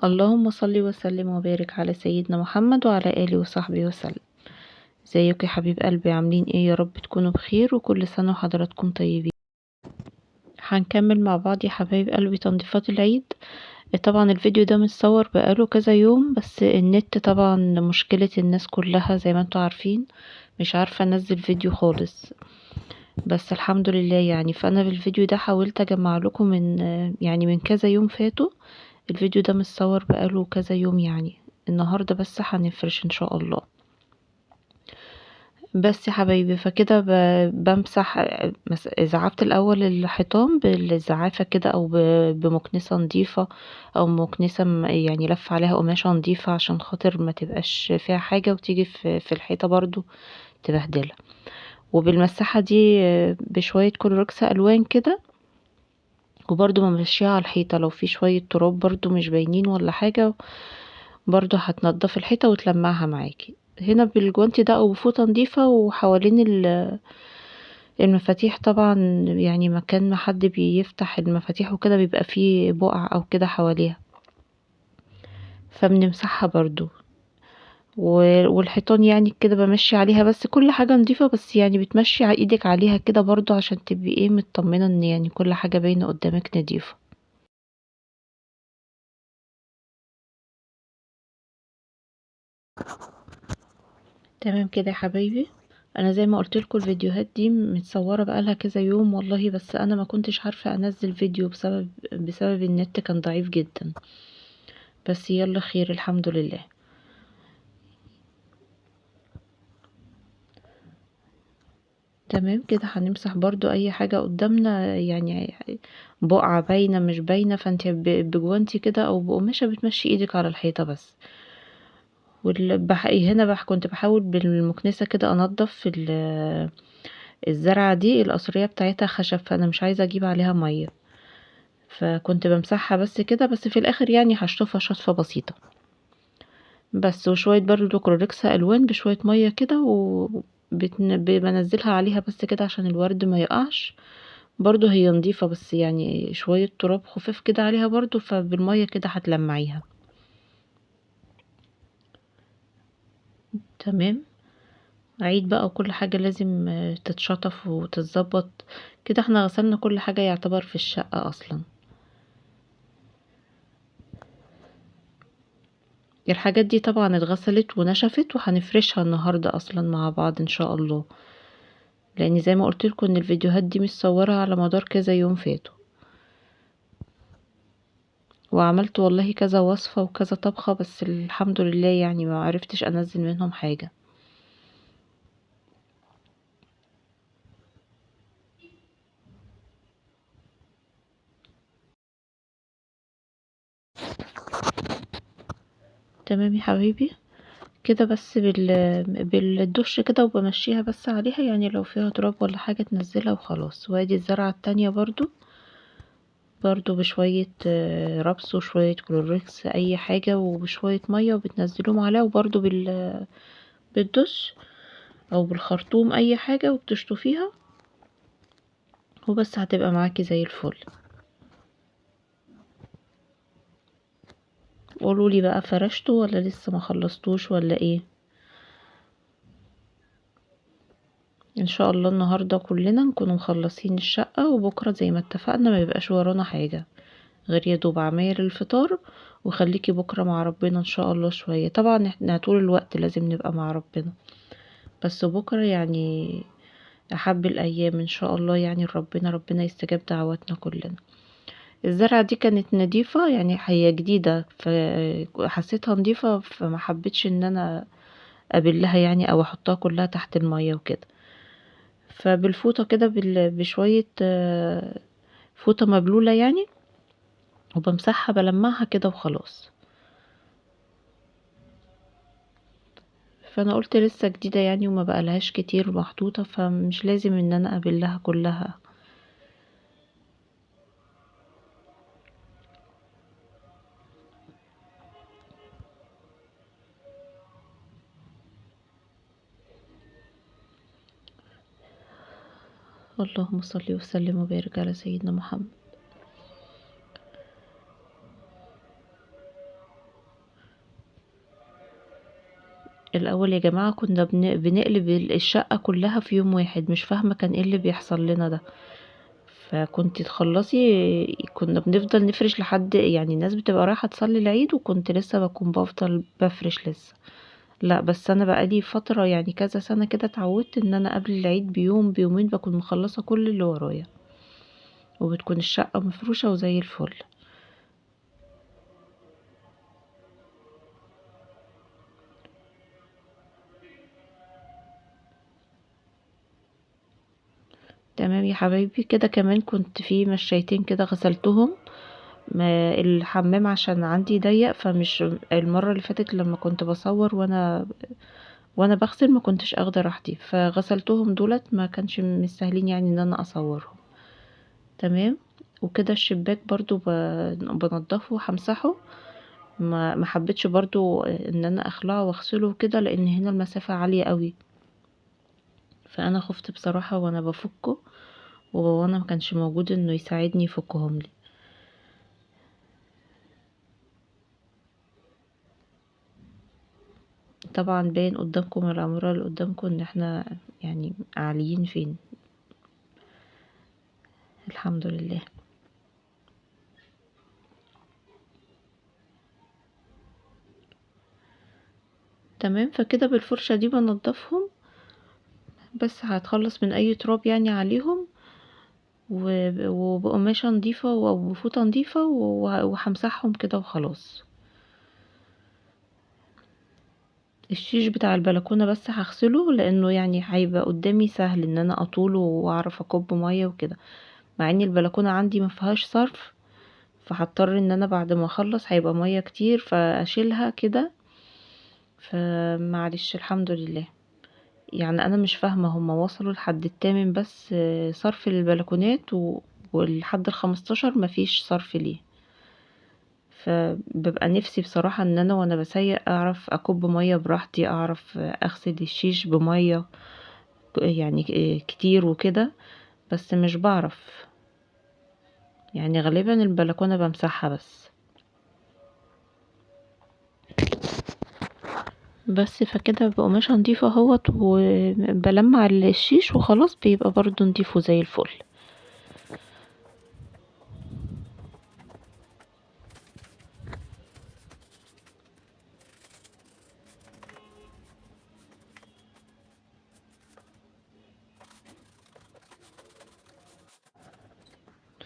اللهم صل وسلم وبارك على سيدنا محمد وعلى آله وصحبه وسلم. ازيكم يا حبيب قلبي، عاملين ايه؟ يا رب تكونوا بخير وكل سنة وحضراتكم طيبين. هنكمل مع بعض يا حبايب قلبي تنظيفات العيد. طبعا الفيديو ده متصور بقاله كذا يوم، بس النت طبعا مشكلة الناس كلها زي ما انتوا عارفين، مش عارفة انزل فيديو خالص. بس الحمد لله يعني، فانا بالفيديو ده حاولت اجمع لكم من كذا يوم فاتوا. الفيديو ده متصور بقاله كذا يوم يعني. النهاردة بس هنفرش ان شاء الله. بس يا حبايبي، فكده بمسح. زعفت الاول الحيطان بالزعافة كده او بمكنسة نظيفة، او مكنسة يعني لف عليها قماشة نظيفة عشان خاطر ما تبقاش فيها حاجة وتيجي في الحيطة برضو تبهدلها. وبالمساحة دي بشوية كلوركس الوان كده، وبرضو بمشيها على الحيطة لو في شوية تراب برضو مش باينين ولا حاجة، برضو هتنضف الحيطة وتلمعها معاكي. هنا بالجوانتي ده او بفوطة نظيفة، وحوالين المفاتيح طبعا، يعني مكان ما حد بيفتح المفاتيح وكده بيبقى فيه بقع او كده حواليها، فبنمسحها برضو. والحيطان يعني كده بمشي عليها، بس كل حاجة نظيفة، بس يعني بتمشي ايدك عليها كده برضو عشان تبقي ايه مطمنة ان يعني كل حاجة باينة قدامك نظيفة. تمام كده يا حبايبي. انا زي ما قلت لكم الفيديوهات دي متصوره بقالها كذا يوم والله، بس انا ما كنتش عارفه انزل فيديو بسبب النت كان ضعيف جدا. بس يلا خير الحمد لله. تمام كده هنمسح برضو اي حاجه قدامنا يعني، بقعه باينه مش باينه، فانت بجوانتي كده او بقماشه بتمشي ايدك على الحيطه بس. هنا كنت بحاول بالمكنسه كده انضف الزرعه دي، القصريه بتاعتها خشب، فانا مش عايزه اجيب عليها ميه، فكنت بمسحها بس كده، بس في الاخر يعني هشطفها شطفة بسيطة بس. وشوية برضو كلوركسا الوان بشوية مية كده، بنزلها عليها بس كده عشان الورد ما يقعش. برضو هي نظيفة، بس يعني شوية تراب خفيف كده عليها برضو، فبالمية كده هتلمعيها. تمام. عيد بقى وكل حاجة لازم تتشطف وتتظبط. كده احنا غسلنا كل حاجة يعتبر في الشقة اصلا. الحاجات دي طبعا اتغسلت ونشفت، وهنفرشها النهاردة اصلا مع بعض ان شاء الله، لان زي ما قلت لكم ان الفيديوهات دي متصوره على مدار كذا يوم فاتوا، وعملت والله كذا وصفه وكذا طبخه، بس الحمد لله يعني ما عرفتش انزل منهم حاجه. تمام يا حبيبي. كده بس بالدش كده، وبمشيها بس عليها يعني لو فيها تراب ولا حاجه تنزلها وخلاص. وادي الزرعه التانية برضو بشويه ربس وشويه كلوركس اي حاجه وبشويه ميه، وبتنزلوهم عليها، وبرضو بالدش او بالخرطوم اي حاجه وبتشطفيها وبس، هتبقى معاكي زي الفل. قولولي بقى، فرشته ولا لسه ما خلصتوش ولا ايه؟ ان شاء الله النهارده كلنا نكون مخلصين الشقه، وبكره زي ما اتفقنا ما يبقاش ورانا حاجه غير يا دوب عماير الفطار. وخليكي بكره مع ربنا ان شاء الله شويه، طبعا احنا طول الوقت لازم نبقى مع ربنا، بس بكره يعني احب الايام ان شاء الله يعني. ربنا يستجاب دعواتنا كلنا. الزرعة دي كانت نضيفة يعني، هي جديدة فحسيتها نضيفة، فما حبيتش ان انا ابلها يعني او احطها كلها تحت المية وكده. فبالفوطة كده بشوية فوطة مبلولة يعني، وبمسحها بلمعها كده وخلاص. فانا قلت لسه جديدة يعني وما بقالهاش كتير محطوطة، فمش لازم ان انا ابلها كلها. اللهم صل وسلم وبارك على سيدنا محمد. الاول يا جماعة كنا بنقلب الشقة كلها في يوم واحد، مش فاهمة كان ايه اللي بيحصل لنا ده. فكنت تخلصي، كنا بنفضل نفرش لحد يعني الناس بتبقى رايحة تصلي العيد، وكنت لسه بفضل بفرش لسه. لا بس انا بقالي فترة يعني كذا سنة كده اتعودت ان انا قبل العيد بيوم بيومين بكون مخلصة كل اللي ورايا، وبتكون الشقة مفروشة وزي الفل. تمام يا حبايبي. كده كمان كنت في مشايتين كده غسلتهم، ما الحمام عشان عندي ضيق، فمش المرة اللي فاتت لما كنت بصور وانا بغسل ما كنتش اخده راحتي، فغسلتهم دولت ما كانش مستاهلين يعني ان انا اصورهم. تمام. وكده الشباك برضو بنضفه وهمسحه. ما حبيتش برضو ان انا اخلعه واغسله وكده، لان هنا المسافة عالية قوي، فانا خفت بصراحة وانا بفكه، وبابانا ما كانش موجود انه يساعدني يفكهم لي. طبعا باين قدامكم العمارة اللي قدامكم ان احنا يعني عاليين فين. الحمد لله. تمام. فكده بالفرشة دي بنضفهم، بس هتخلص من اي تراب يعني عليهم، وبقماشة نضيفة وبفوطة نضيفة وهمسحهم كده وخلاص. الشيش بتاع البلكونة بس هغسله، لانه يعني هيبقى قدامي سهل ان انا اطوله واعرف اكب مية وكده، مع ان البلكونة عندي مفيهاش صرف، فهضطر ان انا بعد ما اخلص هيبقى مية كتير فاشيلها كده. فمعلش الحمد لله. يعني انا مش فاهمة هما وصلوا لحد التامن بس صرف للبلكونات ولحد ال15 مفيش صرف ليه. فببقى نفسي بصراحة ان انا وانا بسيق اعرف اكب مية براحتي، اعرف اغسل الشيش بمية يعني كتير وكده، بس مش بعرف. يعني غالبا البلكونة بمسحها بس. بس فكده بقماشة نضيفة اهوت، وبلمع الشيش وخلاص بيبقى برضو نضيفه زي الفل.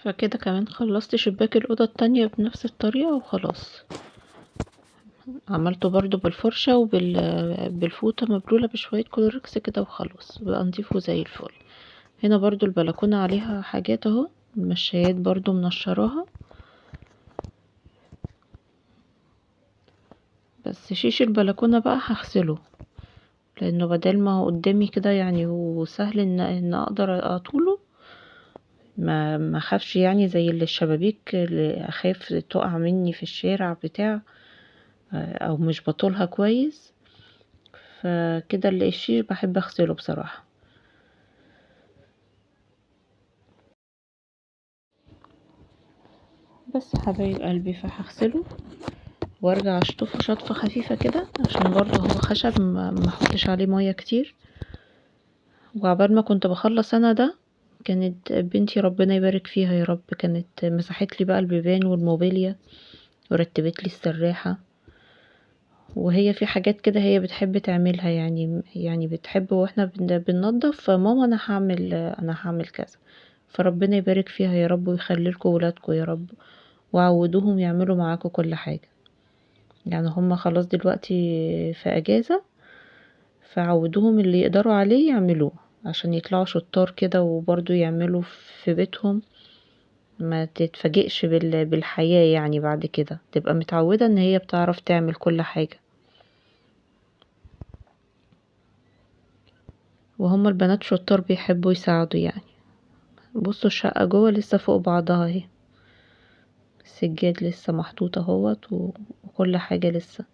فكده كمان خلصت شباك الأوضة التانية بنفس الطريقة وخلاص. عملته برضو بالفرشة بالفوطة مبلولة بشوية كلوركس كده وخلاص بقى نضيفه زي الفل. هنا برضو البلكونة عليها حاجات اهو، المشايات برضو منشراها. بس شيش البلكونة بقى هغسله، لانه بدل ما هو قدامي كده يعني وسهل ان اقدر اطوله، ما اخافش يعني زي اللي الشبابيك اللي اخاف تقع مني في الشارع بتاع، او مش بطولها كويس. فكده اللي الشيش بحب اغسله بصراحة. بس حبايب قلبي فهغسله وارجع اشطفه شطفة خفيفة كده، عشان برضه هو خشب ما احطش عليه مية كتير. وعبال ما كنت بخلص انا ده، كانت بنتي ربنا يبارك فيها يا رب كانت مسحت لي بقى البيبان والموبيليا ورتبت لي السراحة. وهي في حاجات كده هي بتحب تعملها، يعني بتحب واحنا بننضف ماما انا هعمل كذا. فربنا يبارك فيها يا رب ويخلي لكم ولادكم يا رب، وعودوهم يعملوا معاكم كل حاجة. يعني هم خلاص دلوقتي في اجازة، فعودوهم اللي يقدروا عليه يعملوه عشان يطلعوا شطار كده، وبرضو يعملوا في بيتهم. ما تتفاجئش بالحياة، يعني بعد كده تبقى متعودة ان هي بتعرف تعمل كل حاجة. وهم البنات شطار بيحبوا يساعدوا يعني. بصوا الشقة جوه لسه فوق بعضها اهي، السجاد لسه محطوط اهوت وكل حاجة لسه.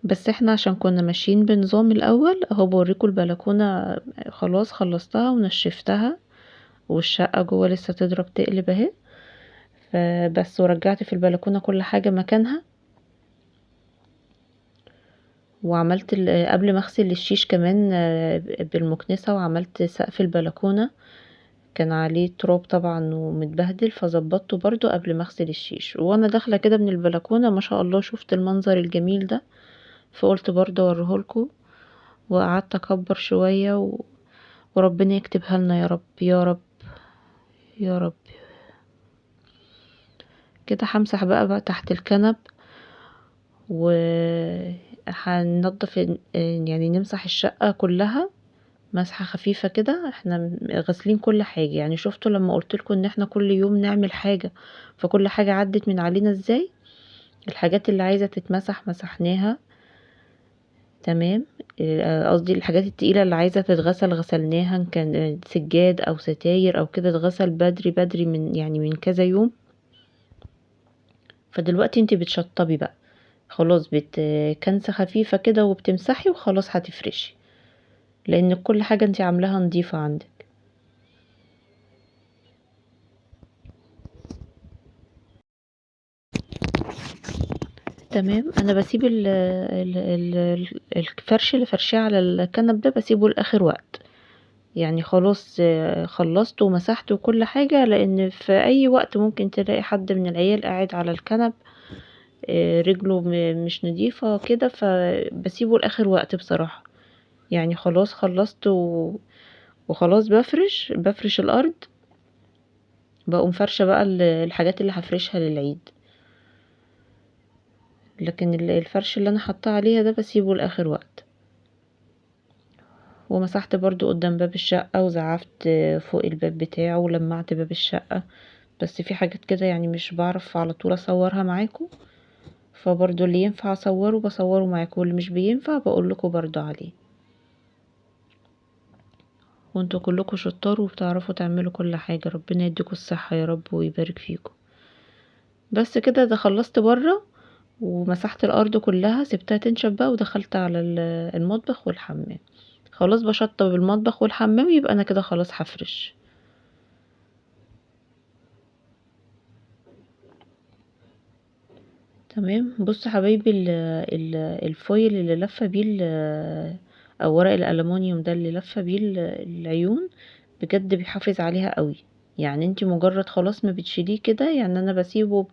بس احنا عشان كنا ماشيين بنظام الاول اهو، بوريكوا البلكونة خلاص خلصتها ونشفتها، والشقة جوه لسه تضرب تقلب اهي. فبس ورجعت في البلكونة كل حاجة مكانها. وعملت قبل ما اغسل الشيش كمان بالمكنسة، وعملت سقف البلكونة كان عليه تراب طبعا ومتبهدل، فظبطته برضو قبل ما اغسل الشيش. وانا داخله كده من البلكونه ما شاء الله شفت المنظر الجميل ده، فقلت برضو اوريهولكوا. وقعدت اكبر شويه وربنا يكتبها لنا يا رب يا رب يا رب. كده همسح بقى تحت الكنب، وهننضف يعني نمسح الشقه كلها مسحة خفيفة كده. احنا غاسلين كل حاجة، يعني شفتوا لما قلتلكوا ان احنا كل يوم نعمل حاجة، فكل حاجة عدت من علينا ازاي. الحاجات اللي عايزة تتمسح مسحناها تمام. قصدي الحاجات التقيلة اللي عايزة تتغسل غسلناها، ان كان سجاد او ستاير او كده اتغسل بدري بدري من يعني من كذا يوم. فدلوقتي انتي بتشطبي بقى خلاص، كنسة خفيفة كده وبتمسحي وخلاص هتفرشي، لان كل حاجة انتي عاملاها نضيفة عندك. تمام. انا بسيب الفرش اللي فرشاه على الكنب ده بسيبه لاخر وقت، يعني خلاص خلصت ومسحت وكل حاجة، لان في اي وقت ممكن تلاقي حد من العيال قاعد على الكنب رجله مش نظيفة كده، فبسيبه لاخر وقت بصراحة. يعني خلاص خلصت وخلاص بفرش الارض، بقوم فرشة بقى الحاجات اللي هفرشها للعيد. لكن الفرش اللي انا حاطاه عليها ده بسيبه لاخر وقت. ومسحت برضو قدام باب الشقة وزعفت فوق الباب بتاعه ولمعت باب الشقة. بس في حاجات كده يعني مش بعرف على طول اصورها معاكم، فبرضو اللي ينفع اصوره بصوره معاكم، واللي مش بينفع بقولكوا برضو عليه. وانتوا كلكوا شطار وبتعرفوا تعملوا كل حاجة، ربنا يديكوا الصحة يا رب ويبارك فيكم. بس كده ده خلصت بره ومسحت الارض كلها، سبتها تنشف بقى ودخلت على المطبخ والحمام. خلاص بشطب المطبخ والحمام، يبقى انا كده خلاص هفرش. تمام. بص حبايبي الفويل اللي لفه بيه او ورق الالومنيوم ده اللي لفه بيه العيون بجد بيحافظ عليها قوي. يعني انتي مجرد خلاص ما بتشيليه كده، يعني انا بسيبه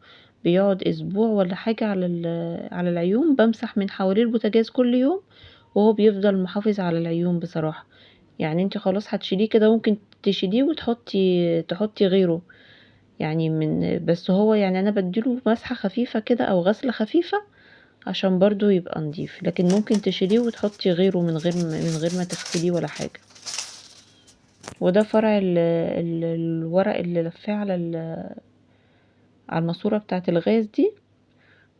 بيقعد اسبوع ولا حاجه على على العيون، بمسح من حواليه البوتاجاز كل يوم وهو بيفضل محافظ على العيون بصراحه. يعني انتي خلاص هتشيليه كده ممكن تشيليه تحطي غيره، يعني بس هو يعني انا بديله مسحة خفيفة كده او غسلة خفيفة عشان برضو يبقى نضيف، لكن ممكن تشيليه وتحطي غيره من غير ما تغسليه ولا حاجة. وده فرع الورق اللي لفاه على على الماسورة بتاعة الغاز دي،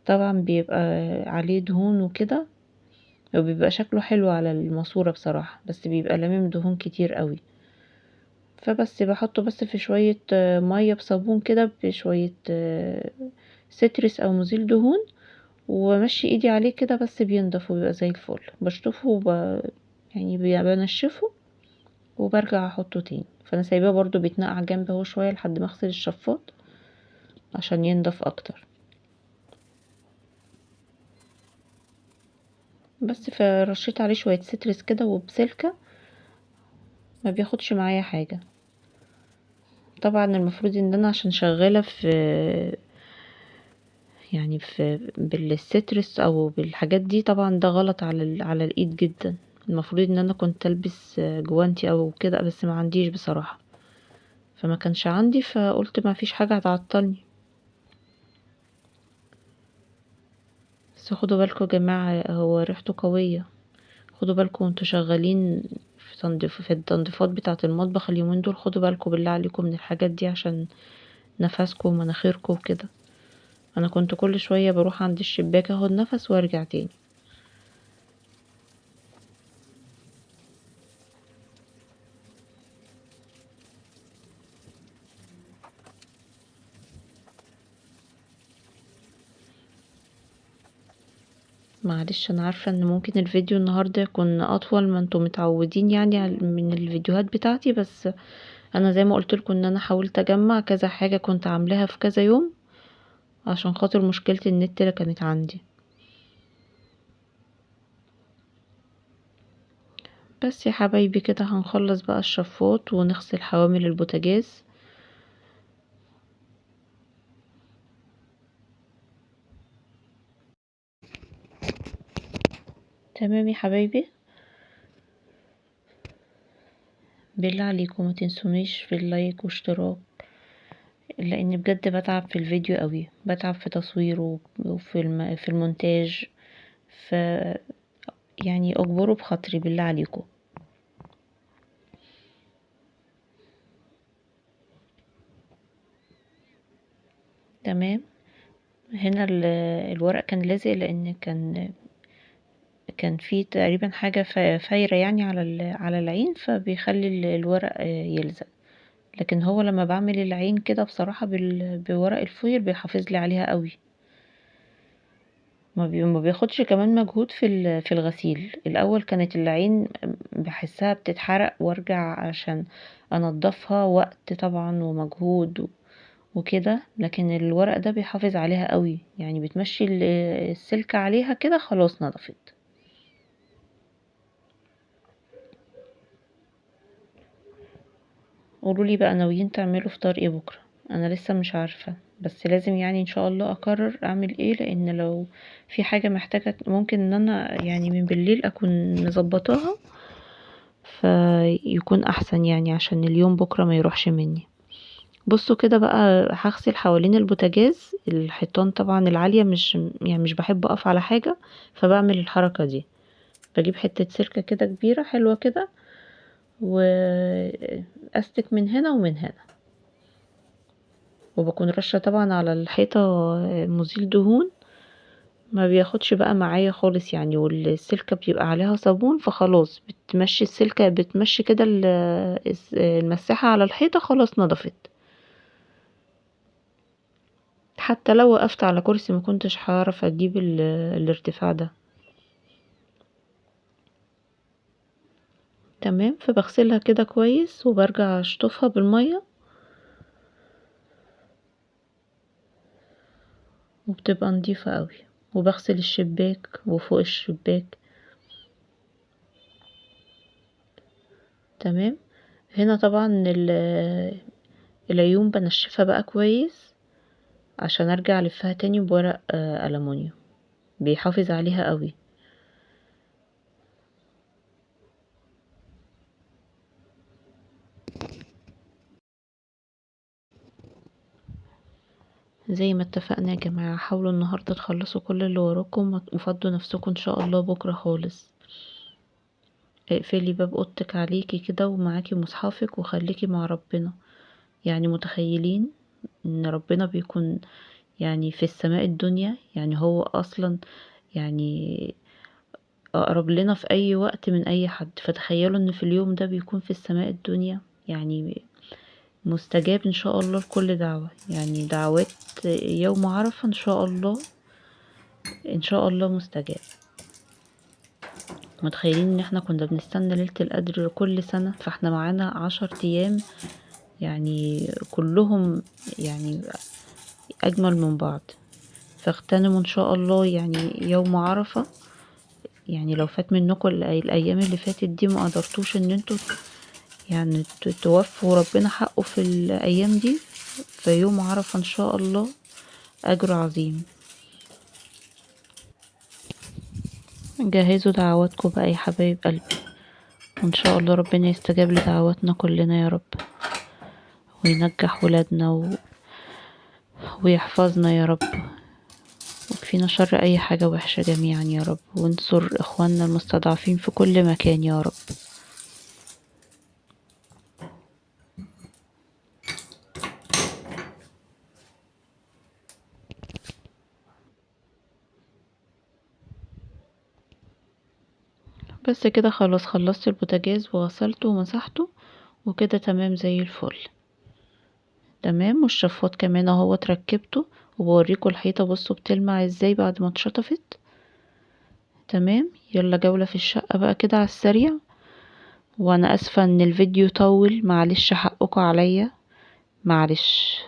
طبعا بيبقى عليه دهون وكده، وبيبقى شكله حلو على الماسورة بصراحة، بس بيبقى لامم دهون كتير قوي. فبس بحطه بس في شوية مية بصابون كده، بشوية سترس او مزيل دهون، وامشي ايدي عليه كده بس بينضف وبيبقى زي الفل. بشطفه يعني بنشفه وبرجع احطه تاني. فانا سايباه برضو بيتنقع جنبي اهو شويه لحد ما اغسل الشفاط عشان ينضف اكتر. بس فرشيت عليه شويه سترس كده وبسلكه، ما بياخدش معايا حاجه. طبعا المفروض ان انا عشان شغاله في يعني في بالسترس او بالحاجات دي، طبعا ده غلط على الايد جدا. المفروض ان انا كنت البس جوانتي او كده، بس ما عنديش بصراحه، فما كانش عندي، فقلت ما فيش حاجة هتعطلني. بس خدوا بالكم يا جماعة، هو ريحته قوية. خدوا بالكم وانتوا شغالين في التنظيفات بتاعة المطبخ اليومين دول، خدوا بالكم بالله عليكم من الحاجات دي عشان نفسكم ومناخيركم وكده. انا كنت كل شوية بروح عند الشباك اخد نفس وارجع تاني. معلش انا عارفة ان ممكن الفيديو النهاردة يكون اطول ما انتم متعودين يعني من الفيديوهات بتاعتي، بس انا زي ما قلت لكم ان انا حاولت اجمع كذا حاجة كنت عاملاها في كذا يوم عشان خاطر مشكلة النت اللي كانت عندي. بس يا حبايبي كده هنخلص بقى الشفاط ونغسل حوامل البوتاجاز. تمام يا حبايبي، بالله عليكم ما تنسونيش في اللايك واشتراك، لان بجد بتعب في الفيديو قوي، بتعب في تصويره وفي في المونتاج، ف يعني اجبروا بخاطري بالله عليكم. تمام. هنا الورق كان لازق لان كان في تقريبا حاجة فايرة يعني على العين، فبيخلي الورق يلزق. لكن هو لما بعمل العين كده بصراحة بورق الفويل بيحافظ لي عليها قوي، ما بياخدش كمان مجهود في الغسيل. الاول كانت العين بحسها بتتحرق وارجع عشان انضفها، وقت طبعا ومجهود وكده. لكن الورق ده بيحافظ عليها قوي، يعني بتمشي السلك عليها كده خلاص نضفت. قولولي بقى ناويين تعملوا فطار ايه بكرة؟ انا لسه مش عارفة، بس لازم يعني ان شاء الله اقرر اعمل ايه، لان لو في حاجة محتاجة ممكن ان انا يعني من بالليل اكون مظبطاها فيكون احسن، يعني عشان اليوم بكرة ما يروحش مني. بصوا كده بقى، هغسل حوالين البوتاجاز الحيطان طبعا العالية، مش يعني مش بحب اقف على حاجة، فبعمل الحركة دي، بجيب حتة سلكة كده كبيرة حلوة كده واستك من هنا ومن هنا، وبكون رشة طبعا على الحيطة مزيل دهون، ما بياخدش بقى معايا خالص يعني، والسلكة بيبقى عليها صابون، فخلاص بتمشي السلكة، بتمشي كده المساحة على الحيطة، خلاص نضفت. حتى لو وقفت على كرسي ما كنتش هعرف اجيب الارتفاع ده. تمام، فبغسلها كده كويس وبرجع اشطفها بالمية، وبتبقى نضيفة قوي. وبغسل الشباك وفوق الشباك. تمام. هنا طبعا العيون بنشفها بقى كويس عشان ارجع الفها تاني بورق ألمونيوم، بيحافظ عليها قوي. زي ما اتفقنا يا جماعة، حاولوا النهاردة تخلصوا كل اللي وراكم وفضوا نفسكم ان شاء الله بكرة خالص. اقفلي باب اوضتك عليكي كده ومعاكي مصحفك وخليكي مع ربنا. يعني متخيلين ان ربنا بيكون يعني في السماء الدنيا، يعني هو اصلا يعني اقرب لنا في اي وقت من اي حد، فتخيلوا ان في اليوم ده بيكون في السماء الدنيا، يعني مستجاب ان شاء الله لكل دعوة. يعني دعوات يوم عرفة ان شاء الله، ان شاء الله مستجاب. متخيلين ان احنا كنا بنستنى ليلة القدر كل سنة، فاحنا معانا 10 ايام يعني كلهم يعني اجمل من بعض. فاغتنموا ان شاء الله يعني يوم عرفة. يعني لو فات منكم الايام اللي فاتت دي ما قدرتوش ان انتوا يعني توفوا ربنا حقه في الايام دي، في يوم عرفة ان شاء الله اجر عظيم. جهزوا دعواتكم بقى يا حبايب قلبي، وان شاء الله ربنا يستجاب لدعواتنا كلنا يا رب، وينجح ولادنا ويحفظنا يا رب، ويكفينا شر اي حاجة وحشة جميعا يا رب، وانصر اخواننا المستضعفين في كل مكان يا رب. بس كده خلاص، خلصت البوتاجاز وغسلته ومسحته وكده تمام زي الفل. تمام، والشفاط كمان اهو اتركبته، وبوريكم الحيطة بصوا بتلمع ازاي بعد ما اتشطفت. تمام، يلا جولة في الشقة بقى كده على السريع. وانا اسفة ان الفيديو طول، معلش حقكم عليا، معلش.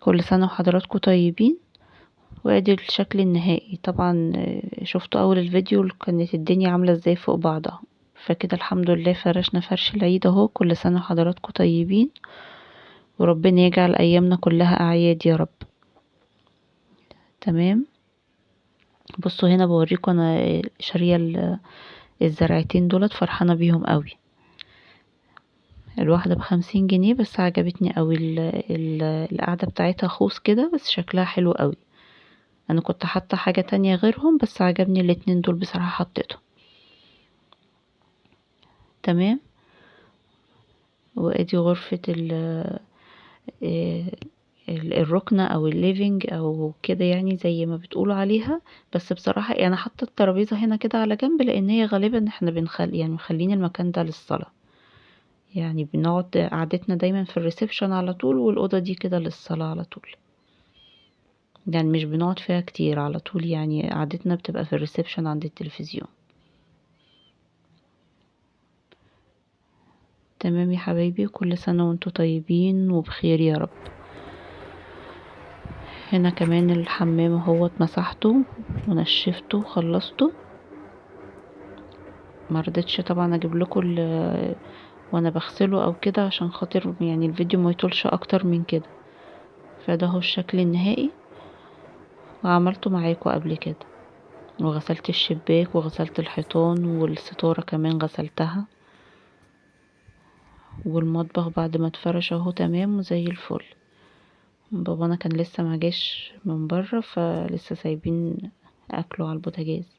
كل سنة وحضراتكم طيبين. وادي الشكل النهائي طبعا. شفتوا اول الفيديو كانت الدنيا عاملة ازاي فوق بعضها، فكده الحمد لله فرشنا فرش العيد اهو. كل سنة وحضراتكم طيبين، وربنا يجعل ايامنا كلها اعياد يا رب. تمام. بصوا هنا بوريكم انا شاريه الزرعتين دولت، فرحانه بيهم قوي. الواحده ب50 جنيه، بس عجبتني قوي القعده بتاعتها خوص كده، بس شكلها حلو قوي. انا كنت حاطه حاجه تانية غيرهم، بس عجبني الاتنين دول بصراحه حطيتهم. تمام. وادي غرفه آه، الركنة او الليفينج او كده، يعني زي ما بتقولوا عليها. بس بصراحة انا حاطة الترابيزة هنا كده على جنب، لان هي غالبا احنا يعني مخلين المكان ده للصلاة. يعني بنقعد قعدتنا دايما في الريسبشن على طول، والأوضة دي كده للصلاة على طول. يعني مش بنقعد فيها كتير على طول، يعني قعدتنا بتبقى في الريسبشن عند التلفزيون. تمام يا حبايبي، كل سنة وانتوا طيبين وبخير يا رب. هنا كمان الحمام اهو مسحته ونشفته وخلصته. مرضتش طبعا اجيب لكم وانا بغسله او كده، عشان خاطر يعني الفيديو ما يطولش اكتر من كده. فده هو الشكل النهائي، وعملته معاكم قبل كده. وغسلت الشباك وغسلت الحيطان، والستارة كمان غسلتها. والمطبخ بعد ما اتفرش اهو تمام وزي الفل. بابانا كان لسه ما جاش من بره، فلسه سايبين اكله على البوتاجاز.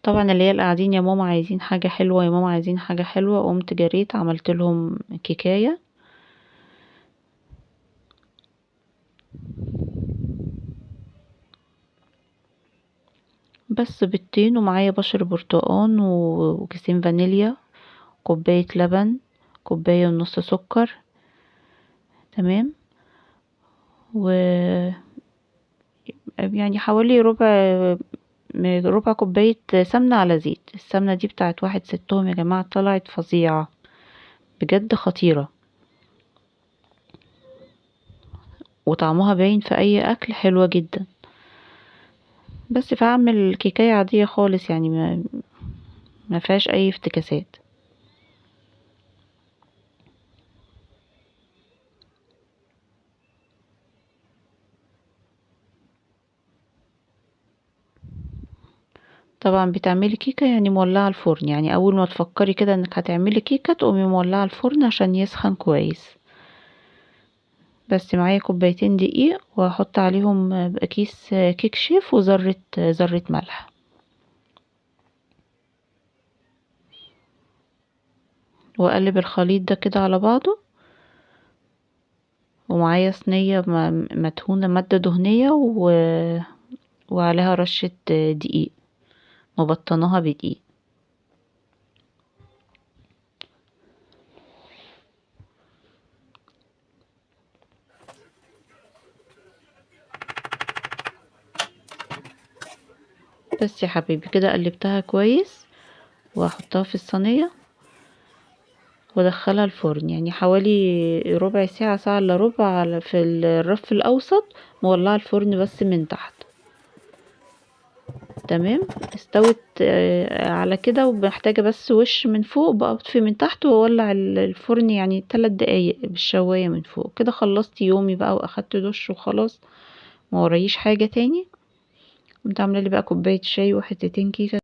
طبعا اللي هي القاعدين يا ماما عايزين حاجة حلوة، يا ماما عايزين حاجة حلوة، قمت جريت عملت لهم كيكاية. بس بيضتين، ومعايا بشر برتقان وكيسين فانيليا، كوباية لبن، كوباية ونص سكر. تمام. و يعني حوالي ربع كوباية سمنة على زيت. السمنة دي بتاعت واحد ستهم يا جماعة، طلعت فظيعة بجد، خطيرة. وطعمها باين في اي اكل، حلوة جدا. بس فاعمل كيكاية عادية خالص، يعني ما فيهاش اي افتكاسات. طبعا بتعملي كيكة يعني مولعة الفرن، يعني اول ما تفكري كده انك هتعملي كيكة تقومي مولعة الفرن عشان يسخن كويس. بس معايا كوبايتين دقيق، وهحط عليهم كيس كيك شيف وذرة ملح. واقلب الخليط ده كده على بعضه. ومعايا صينية مدهونة مادة دهنية وعليها رشة دقيق، مبطناها بدقيق. بس يا حبيبي كده قلبتها كويس، وهحطها في الصينية وادخلها الفرن، يعني حوالي ربع ساعة، ساعة الا ربع، في الرف الاوسط، مولعة الفرن بس من تحت. تمام. استوت على كده، ومحتاجة بس وش من فوق بقى، اطفي من تحت واولع الفرن يعني 3 دقايق بالشواية من فوق. كده خلصت يومي بقى، واخدت دش وخلاص، ما ورايش حاجة تاني. قمت عاملة لي بقى كوباية شاي وحتتين كيكة.